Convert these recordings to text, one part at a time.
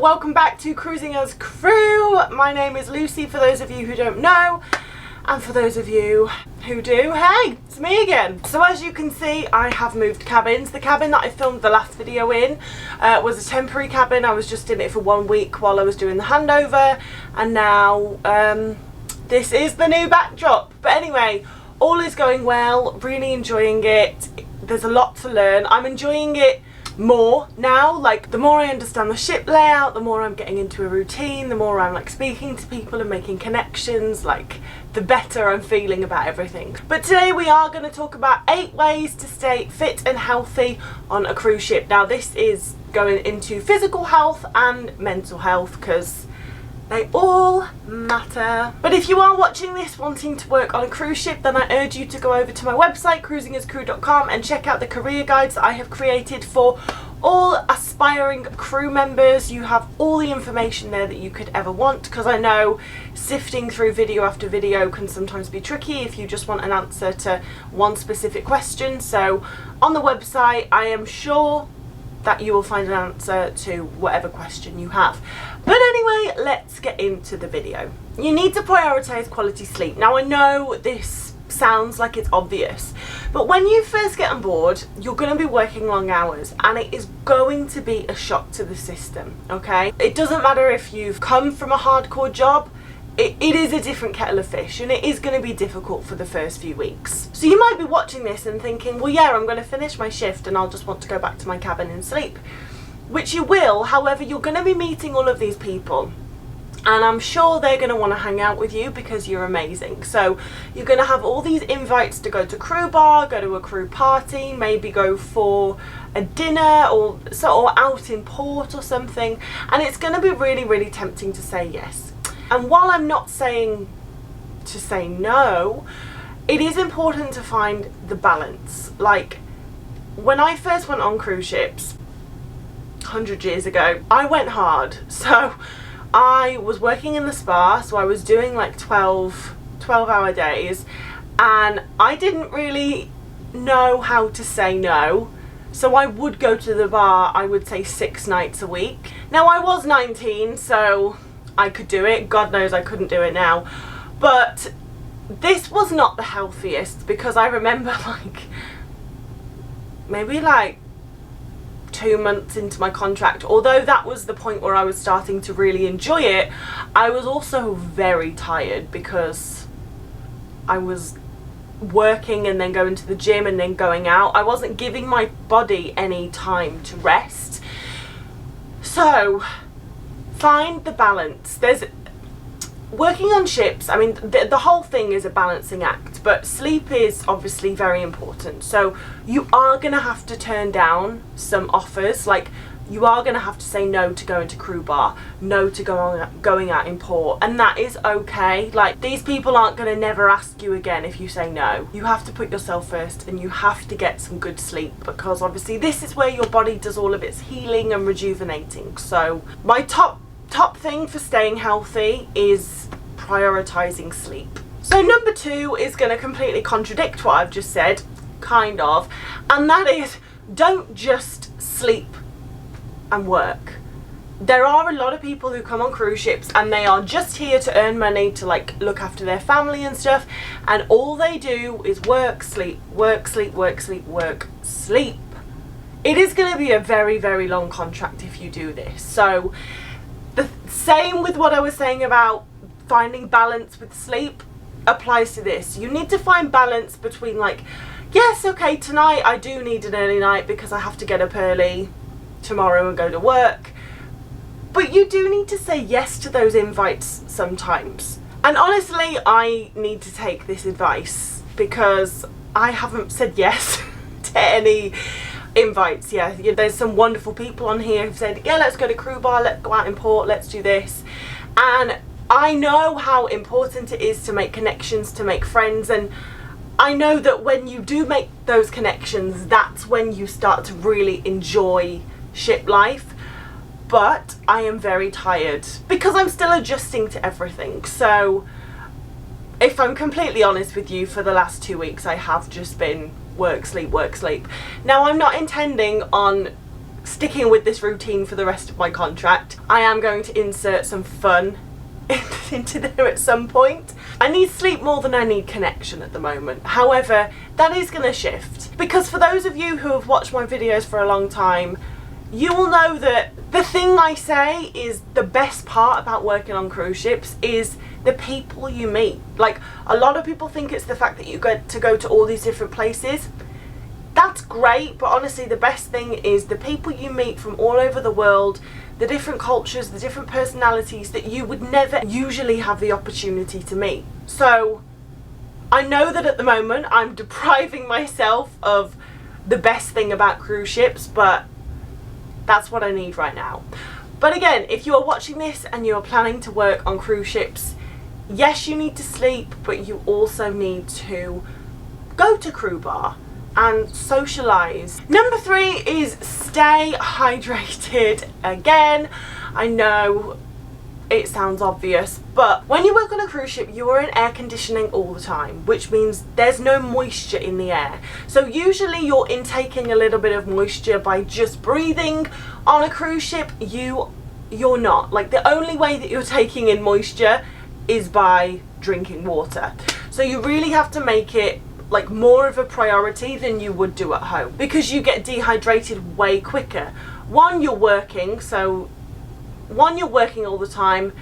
welcome back to Cruising as Crew. My name is Lucy, for those of you who don't know, and for those of you who do, hey, it's me again. So as you can see, I have moved cabins. The cabin that I filmed the last video in was a temporary cabin. I was just in it for 1 week while I was doing the handover, and now this is the new backdrop. But anyway, all is going well, really enjoying it. There's a lot to learn. I'm enjoying it more now. Like, the more I understand the ship layout, the more I'm getting into a routine, the more I'm like speaking to people and making connections, like the better I'm feeling about everything. But today we are going to talk about 8 ways to stay fit and healthy on a cruise ship. Now this is going into physical health and mental health because they all matter. But if you are watching this wanting to work on a cruise ship, then I urge you to go over to my website cruisingascrew.com and check out the career guides that I have created for all aspiring crew members. You have all the information there that you could ever want, because I know sifting through video after video can sometimes be tricky if you just want an answer to one specific question. So on the website, I am sure that you will find an answer to whatever question you have. But anyway, let's get into the video. You need to prioritise quality sleep. Now I know this sounds like it's obvious, but when you first get on board, you're going to be working long hours and it is going to be a shock to the system, okay? It doesn't matter if you've come from a hardcore job, it is a different kettle of fish, and it is going to be difficult for the first few weeks. So you might be watching this and thinking, well yeah, I'm going to finish my shift and I'll just want to go back to my cabin and sleep. Which you will, however, you're going to be meeting all of these people, and I'm sure they're going to want to hang out with you because you're amazing. So you're going to have all these invites to go to crew bar, go to a crew party, maybe go for a dinner or out in port or something, and it's going to be really, really tempting to say yes. And while I'm not saying to say no, it is important to find the balance. Like, when I first went on cruise ships 100 years ago, I went hard. So I was working in the spa, so I was doing like 12-hour days, and I didn't really know how to say no. So I would go to the bar, I would say 6 nights a week. Now I was 19, so I could do it. God knows I couldn't do it now. But this was not the healthiest, because I remember maybe 2 months into my contract, although that was the point where I was starting to really enjoy it, I was also very tired because I was working and then going to the gym and then going out. I wasn't giving my body any time to rest. So find the balance. There's working on ships, I mean the whole thing is a balancing act, but sleep is obviously very important. So you are going to have to turn down some offers. Like, you are going to have to say no to going to crew bar, no to going out in port, and that is okay. Like, these people aren't going to never ask you again if you say no. You have to put yourself first, and you have to get some good sleep, because obviously this is where your body does all of its healing and rejuvenating. So my top thing for staying healthy is prioritizing sleep. So number 2 is going to completely contradict what I've just said, kind of, and that is, don't just sleep and work. There are a lot of people who come on cruise ships and they are just here to earn money to look after their family and stuff, and all they do is work, sleep, work, sleep, work, sleep, work, sleep. It is going to be a very, very long contract if you do this. So the same with what I was saying about finding balance with sleep applies to this. You need to find balance between, yes, okay, tonight I do need an early night because I have to get up early tomorrow and go to work, but you do need to say yes to those invites sometimes. And honestly, I need to take this advice because I haven't said yes to any invites. Yeah, there's some wonderful people on here who've said, yeah, let's go to crew bar, let's go out in port, let's do this. And I know how important it is to make connections, to make friends, and I know that when you do make those connections, that's when you start to really enjoy ship life. But I am very tired because I'm still adjusting to everything. So if I'm completely honest with you, for the last 2 weeks I have just been work, sleep, work, sleep. Now I'm not intending on sticking with this routine for the rest of my contract. I am going to insert some fun into there at some point. I need sleep more than I need connection at the moment. However, that is going to shift, because for those of you who have watched my videos for a long time, you will know that the thing I say is the best part about working on cruise ships is the people you meet. Like, a lot of people think it's the fact that you get to go to all these different places. That's great, but honestly the best thing is the people you meet from all over the world, the different cultures, the different personalities that you would never usually have the opportunity to meet. So I know that at the moment I'm depriving myself of the best thing about cruise ships, but that's what I need right now. But again, if you are watching this and you are planning to work on cruise ships, yes, you need to sleep, but you also need to go to crew bar and socialise. Number 3 is stay hydrated. Again, I know it sounds obvious, but when you work on a cruise ship, you are in air conditioning all the time, which means there's no moisture in the air. So usually you're intaking a little bit of moisture by just breathing. On a cruise ship, you're not. Like, the only way that you're taking in moisture is by drinking water. So you really have to make it like more of a priority than you would do at home, because you get dehydrated way quicker. One, you're working all the time,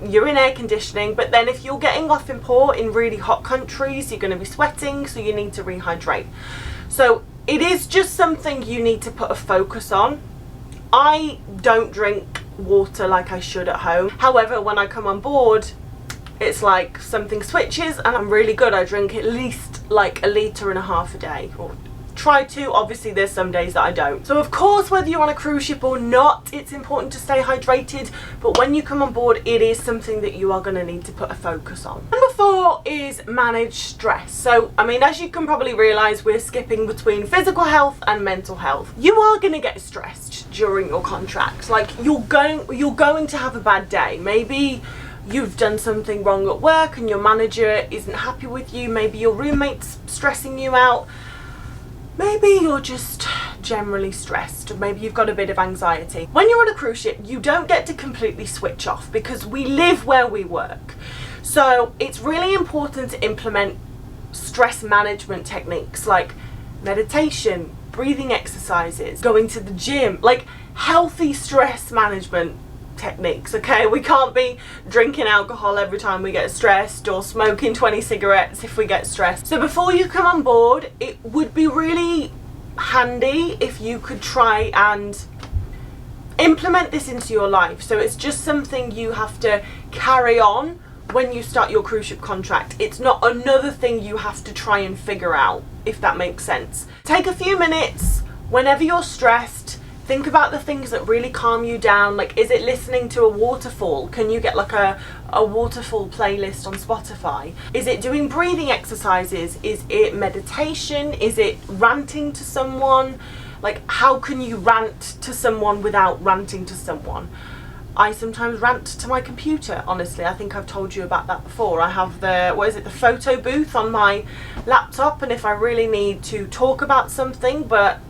you're in air conditioning, but then if you're getting off in port in really hot countries, you're going to be sweating, so you need to rehydrate. So it is just something you need to put a focus on. I don't drink water like I should at home. However, when I come on board, it's like something switches and I'm really good. I drink at least like 1.5 litres a day, or try to. Obviously there's some days that I don't. So of course, whether you're on a cruise ship or not, it's important to stay hydrated, but when you come on board, it is something that you are going to need to put a focus on. Number 4 is manage stress. So I mean, as you can probably realise, we're skipping between physical health and mental health. You are going to get stressed during your contract. Like, you're going to have a bad day. Maybe you've done something wrong at work and your manager isn't happy with you. Maybe your roommate's stressing you out. Maybe you're just generally stressed. Maybe you've got a bit of anxiety. When you're on a cruise ship, you don't get to completely switch off, because we live where we work. So it's really important to implement stress management techniques like meditation, breathing exercises, going to the gym, like healthy stress management techniques. Okay, we can't be drinking alcohol every time we get stressed, or smoking 20 cigarettes if we get stressed. So before you come on board, it would be really handy if you could try and implement this into your life. So it's just something you have to carry on when you start your cruise ship contract. It's not another thing you have to try and figure out, if that makes sense. Take a few minutes whenever you're stressed. Think about the things that really calm you down. Like, is it listening to a waterfall? Can you get like a waterfall playlist on Spotify? Is it doing breathing exercises? Is it meditation? Is it ranting to someone? Like, how can you rant to someone without ranting to someone? I sometimes rant to my computer, honestly. I think I've told you about that before. I have the photo booth on my laptop, and if I really need to talk about something but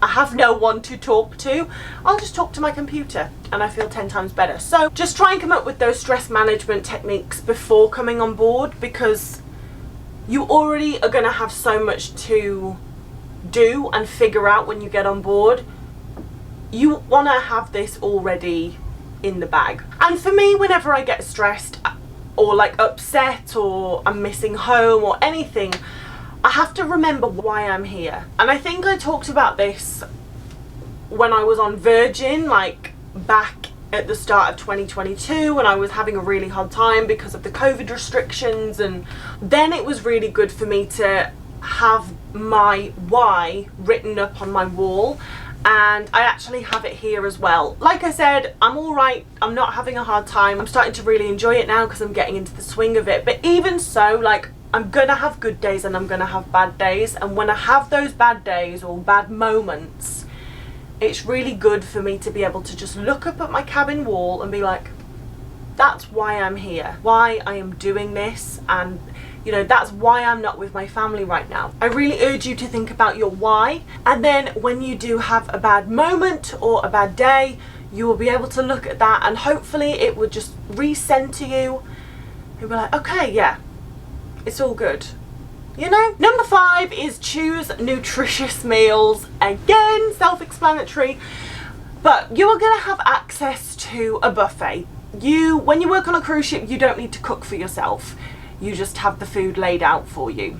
I have no one to talk to, I'll just talk to my computer and I feel 10 times better. So just try and come up with those stress management techniques before coming on board, because you already are going to have so much to do and figure out when you get on board. You want to have this already in the bag. And for me, whenever I get stressed or like upset, or I'm missing home or anything, I have to remember why I'm here. And I think I talked about this when I was on Virgin, like back at the start of 2022, when I was having a really hard time because of the COVID restrictions. And then it was really good for me to have my why written up on my wall, and I actually have it here as well. Like I said, I'm all right. I'm not having a hard time. I'm starting to really enjoy it now because I'm getting into the swing of it. But even so, like, I'm gonna have good days and I'm gonna have bad days, and when I have those bad days or bad moments, it's really good for me to be able to just look up at my cabin wall and be like, that's why I'm here, why I am doing this, and You know, that's why I'm not with my family right now. I really urge you to think about your why, and then when you do have a bad moment or a bad day, you will be able to look at that and hopefully it will just recenter you. You'll be like, okay, yeah, it's all good. You know? Number 5 is choose nutritious meals. Again, self-explanatory, but you are going to have access to a buffet. When you work on a cruise ship, you don't need to cook for yourself. You just have the food laid out for you,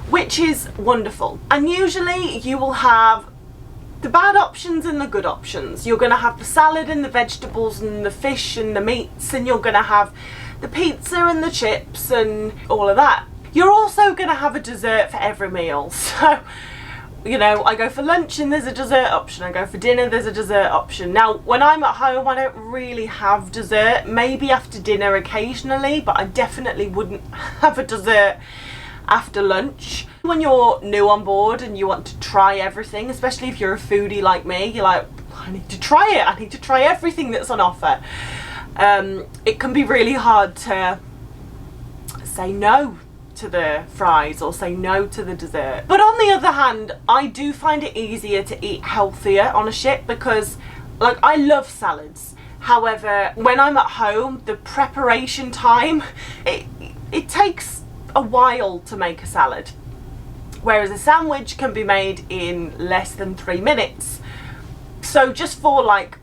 which is wonderful. And usually you will have the bad options and the good options. You're going to have the salad and the vegetables and the fish and the meats, and you're going to have the pizza and the chips and all of that. You're also going to have a dessert for every meal. So, you know, I go for lunch and there's a dessert option. I go for dinner, there's a dessert option. Now, when I'm at home, I don't really have dessert. Maybe after dinner occasionally, but I definitely wouldn't have a dessert after lunch. When you're new on board and you want to try everything, especially if you're a foodie like me, you're like, I need to try it. I need to try everything that's on offer. It can be really hard to say no to the fries or say no to the dessert. But on the other hand, I do find it easier to eat healthier on a ship because, like, I love salads. However, when I'm at home, the preparation time, it takes a while to make a salad. Whereas a sandwich can be made in less than 3 minutes. So just for like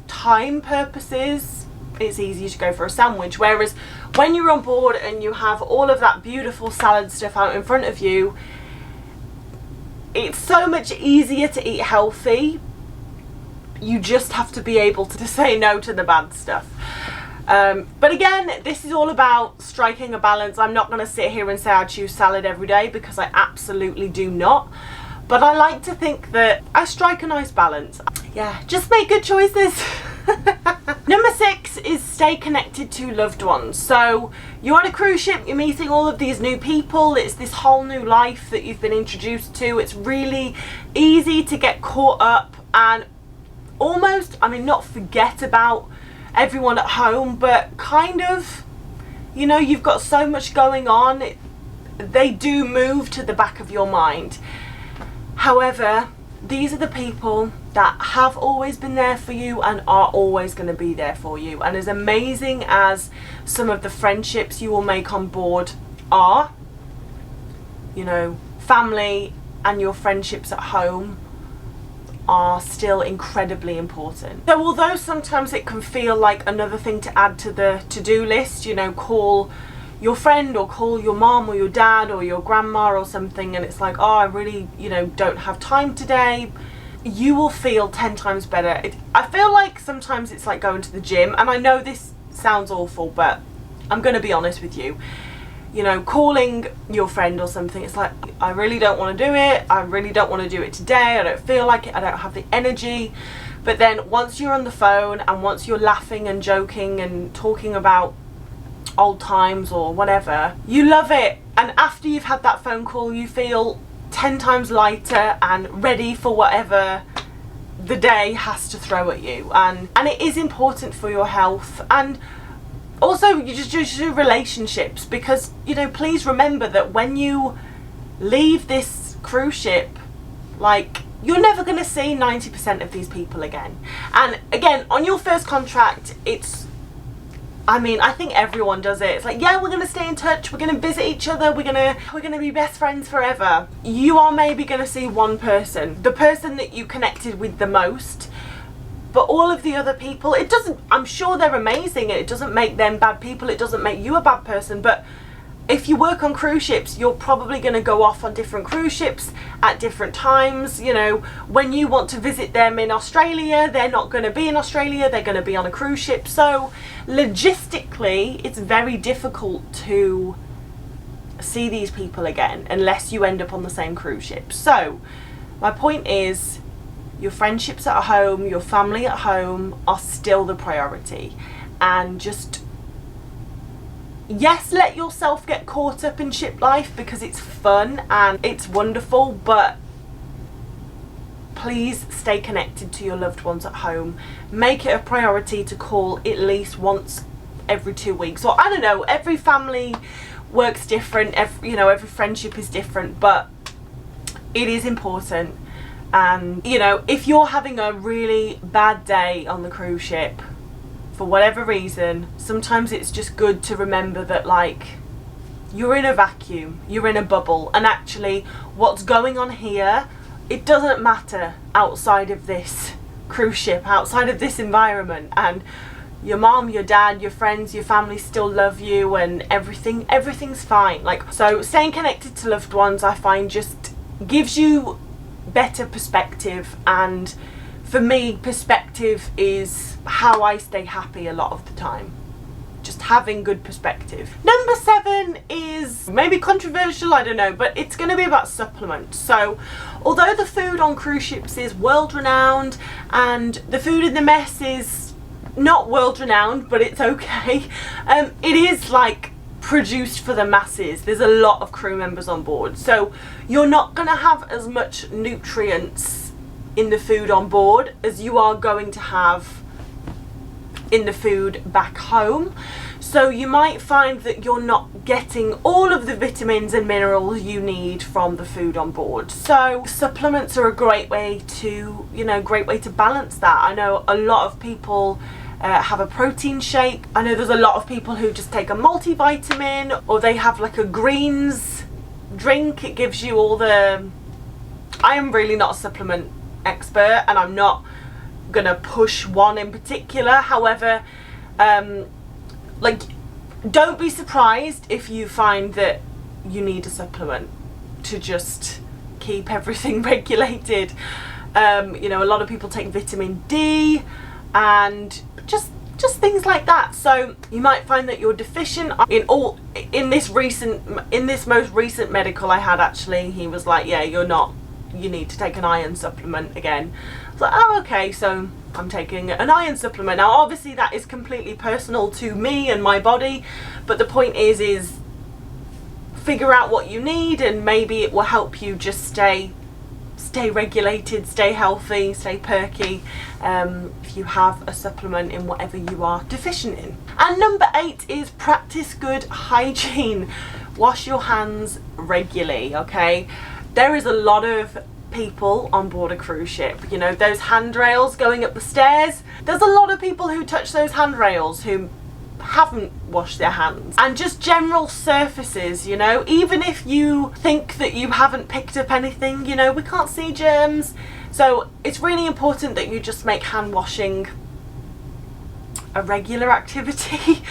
time purposes, it's easier to go for a sandwich. Whereas when you're on board and you have all of that beautiful salad stuff out in front of you, it's so much easier to eat healthy. You just have to be able to say no to the bad stuff. But again, this is all about striking a balance. I'm not going to sit here and say I choose salad every day because I absolutely do not. But I like to think that I strike a nice balance. Yeah, just make good choices. Number 6 is stay connected to loved ones. So you're on a cruise ship, you're meeting all of these new people, it's this whole new life that you've been introduced to. It's really easy to get caught up and almost, I mean, not forget about everyone at home, but kind of, you know, you've got so much going on, they do move to the back of your mind. However, these are the people that have always been there for you and are always going to be there for you. And as amazing as some of the friendships you will make on board are, you know, family and your friendships at home are still incredibly important. So although sometimes it can feel like another thing to add to the to-do list, you know, call your friend or call your mom or your dad or your grandma or something, and it's like, oh, I really, you know, don't have time today, you will feel 10 times better. I feel like sometimes it's like going to the gym, and I know this sounds awful, but I'm going to be honest with you. You know, calling your friend or something, it's like, I really don't want to do it, I really don't want to do it today, I don't feel like it, I don't have the energy. But then once you're on the phone and once you're laughing and joking and talking about old times or whatever, you love it. And after you've had that phone call, you feel 10 times lighter and ready for whatever the day has to throw at you. And it is important for your health, and also you just your relationships, because, you know, please remember that when you leave this cruise ship, like, you're never going to see 90% of these people again. And again, on your first contract, I mean, I think everyone does it. It's like, yeah, we're going to stay in touch, we're going to visit each other, we're going to be best friends forever. You are maybe going to see one person, the person that you connected with the most, but all of the other people, it doesn't, I'm sure they're amazing, it doesn't make them bad people, it doesn't make you a bad person, but if you work on cruise ships, you're probably going to go off on different cruise ships at different times. You know, when you want to visit them in Australia, they're not going to be in Australia, they're going to be on a cruise ship. So logistically, it's very difficult to see these people again unless you end up on the same cruise ship. So my point is, your friendships at home, your family at home are still the priority. And just, yes, let yourself get caught up in ship life because it's fun and it's wonderful, but please stay connected to your loved ones at home. Make it a priority to call at least once every 2 weeks, or I don't know, every family works different, every friendship is different, but it is important. And if you're having a really bad day on the cruise ship for whatever reason, sometimes it's just good to remember that, like, you're in a vacuum, you're in a bubble, and actually what's going on here, it doesn't matter outside of this cruise ship, outside of this environment, and your mom, your dad, your friends, your family still love you, and everything's fine. Like, so staying connected to loved ones, I find, just gives you better perspective, and for me, perspective is how I stay happy a lot of the time. Just having good perspective. Number 7 is maybe controversial, I don't know, but it's going to be about supplements. So although the food on cruise ships is world renowned and the food in the mess is not world renowned, but it's okay, it is like produced for the masses. There's a lot of crew members on board, so you're not going to have as much nutrients in the food on board as you are going to have in the food back home. So you might find that you're not getting all of the vitamins and minerals you need from the food on board. So supplements are a great way to, balance that. I know a lot of people have a protein shake. I know there's a lot of people who just take a multivitamin, or they have like a greens drink. It gives you all the... I am really not a supplement expert, and I'm not gonna push one in particular. However, don't be surprised if you find that you need a supplement to just keep everything regulated. A lot of people take vitamin D and just things like that. So you might find that you're deficient in this most recent medical I had. Actually, he was like, yeah, you're not, you need to take an iron supplement again. I was like, oh, okay, so I'm taking an iron supplement. Now obviously that is completely personal to me and my body, but the point is figure out what you need, and maybe it will help you just stay regulated, stay healthy, stay perky, if you have a supplement in whatever you are deficient in. And number 8 is practice good hygiene. Wash your hands regularly, okay? There is a lot of people on board a cruise ship, those handrails going up the stairs, there's a lot of people who touch those handrails who haven't washed their hands. And just general surfaces, even if you think that you haven't picked up anything, we can't see germs. So it's really important that you just make hand washing a regular activity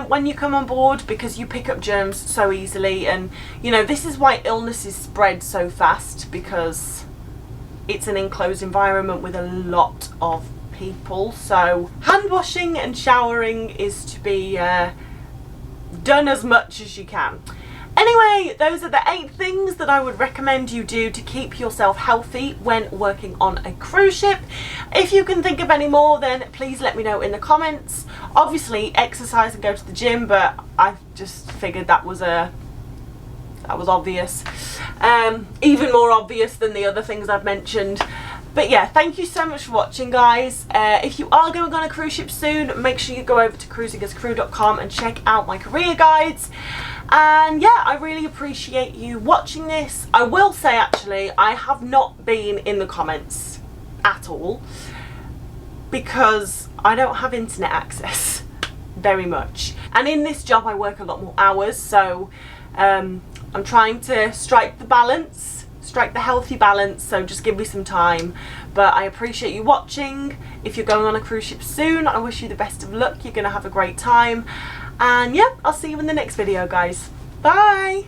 when you come on board, because you pick up germs so easily. And this is why illnesses spread so fast, because it's an enclosed environment with a lot of people. So hand washing and showering is to be done as much as you can. Anyway, those are the 8 things that I would recommend you do to keep yourself healthy when working on a cruise ship. If you can think of any more, then please let me know in the comments. Obviously exercise and go to the gym, but I just figured that was obvious, even more obvious than the other things I've mentioned. But yeah, thank you so much for watching, guys. If you are going on a cruise ship soon, make sure you go over to cruisingascrew.com and check out my career guides. And yeah, I really appreciate you watching this. I will say, actually, I have not been in the comments at all because I don't have internet access very much. And in this job, I work a lot more hours, so I'm trying to strike the healthy balance, so just give me some time. But I appreciate you watching. If you're going on a cruise ship soon, I wish you the best of luck. You're gonna have a great time, and yeah, I'll see you in the next video, guys. Bye.